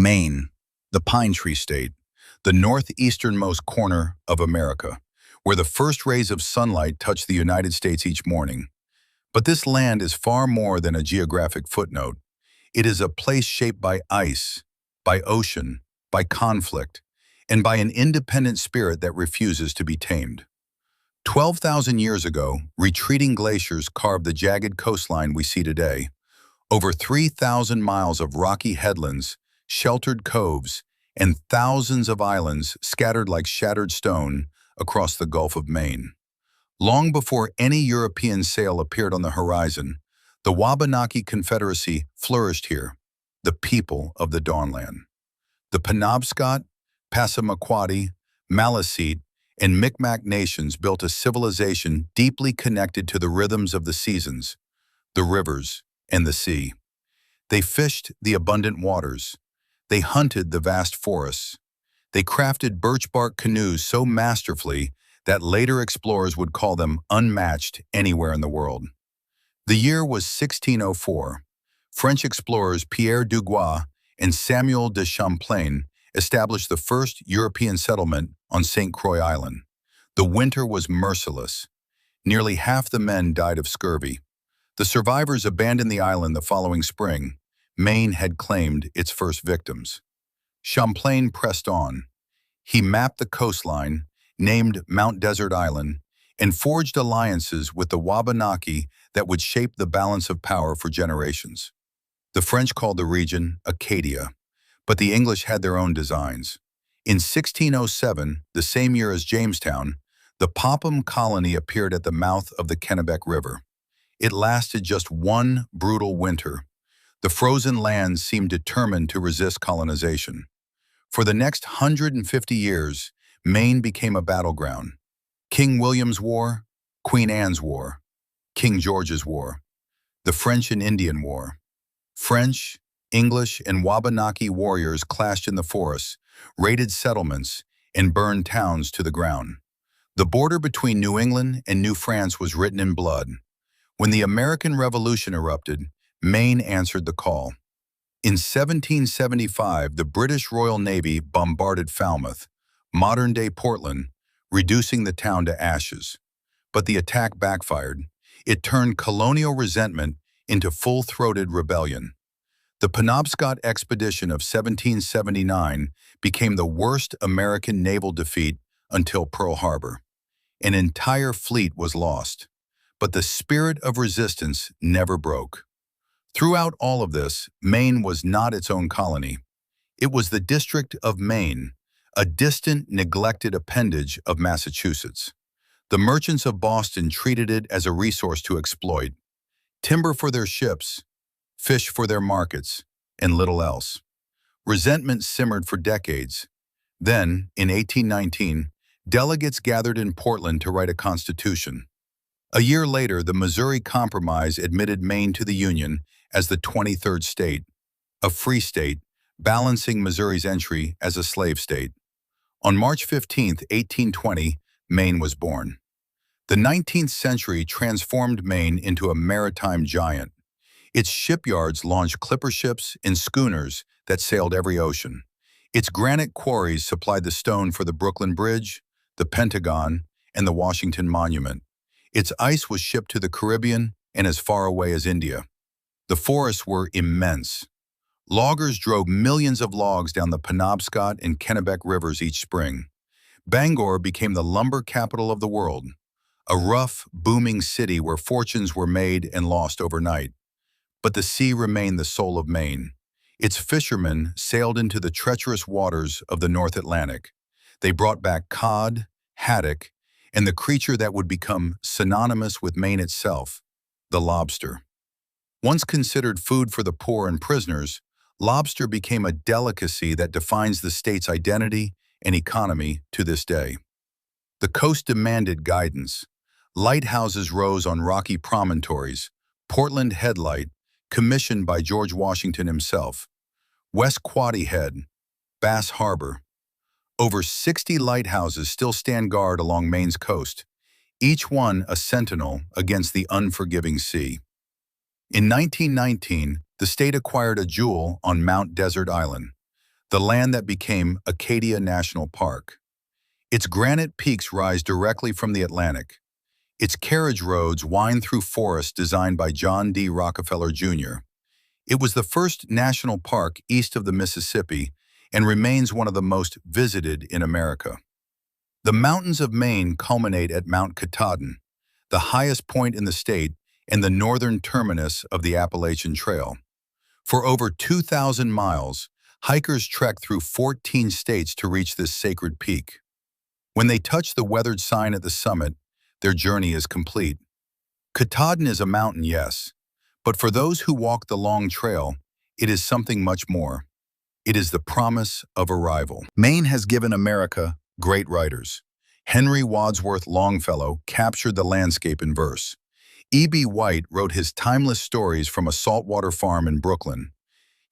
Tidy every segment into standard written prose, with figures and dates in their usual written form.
Maine, the pine tree state, the northeasternmost corner of America, where the first rays of sunlight touch the United States each morning. But this land is far more than a geographic footnote. It is a place shaped by ice, by ocean, by conflict, and by an independent spirit that refuses to be tamed. 12,000 years ago, retreating glaciers carved the jagged coastline we see today. Over 3,000 miles of rocky headlands, sheltered coves, and thousands of islands scattered like shattered stone across the Gulf of Maine. Long before any European sail appeared on the horizon, the Wabanaki Confederacy flourished here, the people of the Dawnland. The Penobscot, Passamaquoddy, Maliseet, and Micmac nations built a civilization deeply connected to the rhythms of the seasons, the rivers, and the sea. They fished the abundant waters. They hunted the vast forests. They crafted birch bark canoes so masterfully that later explorers would call them unmatched anywhere in the world. The year was 1604. French explorers Pierre Duguay and Samuel de Champlain established the first European settlement on St. Croix Island. The winter was merciless. Nearly half the men died of scurvy. The survivors abandoned the island the following spring. Maine had claimed its first victims. Champlain pressed on. He mapped the coastline, named Mount Desert Island, and forged alliances with the Wabanaki that would shape the balance of power for generations. The French called the region Acadia, but the English had their own designs. In 1607, the same year as Jamestown, the Popham colony appeared at the mouth of the Kennebec River. It lasted just one brutal winter. The frozen land seemed determined to resist colonization. For the next 150 years, Maine became a battleground. King William's War, Queen Anne's War, King George's War, the French and Indian War. French, English, and Wabanaki warriors clashed in the forests, raided settlements, and burned towns to the ground. The border between New England and New France was written in blood. When the American Revolution erupted, Maine answered the call. In 1775, the British Royal Navy bombarded Falmouth, modern-day Portland, reducing the town to ashes. But the attack backfired. It turned colonial resentment into full-throated rebellion. The Penobscot Expedition of 1779 became the worst American naval defeat until Pearl Harbor. An entire fleet was lost, but the spirit of resistance never broke. Throughout all of this, Maine was not its own colony. It was the District of Maine, a distant, neglected appendage of Massachusetts. The merchants of Boston treated it as a resource to exploit. Timber for their ships, fish for their markets, and little else. Resentment simmered for decades. Then, in 1819, delegates gathered in Portland to write a constitution. A year later, the Missouri Compromise admitted Maine to the Union as the 23rd state, a free state, balancing Missouri's entry as a slave state. On March 15, 1820, Maine was born. The 19th century transformed Maine into a maritime giant. Its shipyards launched clipper ships and schooners that sailed every ocean. Its granite quarries supplied the stone for the Brooklyn Bridge, the Pentagon, and the Washington Monument. Its ice was shipped to the Caribbean and as far away as India. The forests were immense. Loggers drove millions of logs down the Penobscot and Kennebec rivers each spring. Bangor became the lumber capital of the world, a rough, booming city where fortunes were made and lost overnight. But the sea remained the soul of Maine. Its fishermen sailed into the treacherous waters of the North Atlantic. They brought back cod, haddock, and the creature that would become synonymous with Maine itself, the lobster. Once considered food for the poor and prisoners, lobster became a delicacy that defines the state's identity and economy to this day. The coast demanded guidance. Lighthouses rose on rocky promontories, Portland Headlight, commissioned by George Washington himself, West Quoddy Head, Bass Harbor. Over 60 lighthouses still stand guard along Maine's coast, each one a sentinel against the unforgiving sea. In 1919, the state acquired a jewel on Mount Desert Island. the land that became Acadia National Park. Its granite peaks rise directly from the Atlantic. Its carriage roads wind through forests designed by John D. Rockefeller Jr. It was the first national park east of the Mississippi and remains one of the most visited in America. The mountains of Maine culminate at Mount Katahdin, the highest point in the state and the northern terminus of the Appalachian Trail. For over 2,000 miles, hikers trek through 14 states to reach this sacred peak. When they touch the weathered sign at the summit, their journey is complete. Katahdin is a mountain, yes, but for those who walk the long trail, it is something much more. It is the promise of arrival. Maine has given America great writers. Henry Wadsworth Longfellow captured the landscape in verse. E.B. White wrote his timeless stories from a saltwater farm in Brooklyn.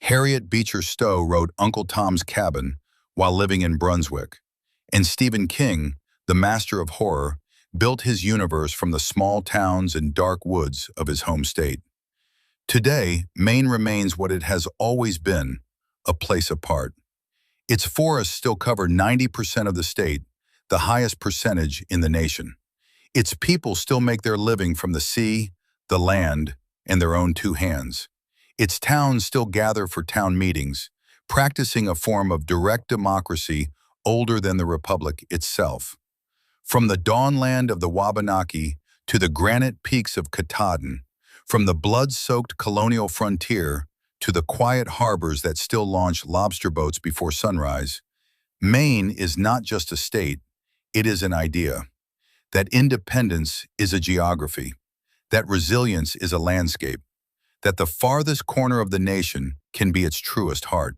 Harriet Beecher Stowe wrote Uncle Tom's Cabin while living in Brunswick. And Stephen King, the master of horror, built his universe from the small towns and dark woods of his home state. Today, Maine remains what it has always been, a place apart. Its forests still cover 90% of the state, the highest percentage in the nation. Its people still make their living from the sea, the land, and their own two hands. Its towns still gather for town meetings, practicing a form of direct democracy older than the republic itself. From the dawnland of the Wabanaki to the granite peaks of Katahdin, from the blood-soaked colonial frontier to the quiet harbors that still launch lobster boats before sunrise, Maine is not just a state, it is an idea. That independence is a geography, that resilience is a landscape, that the farthest corner of the nation can be its truest heart.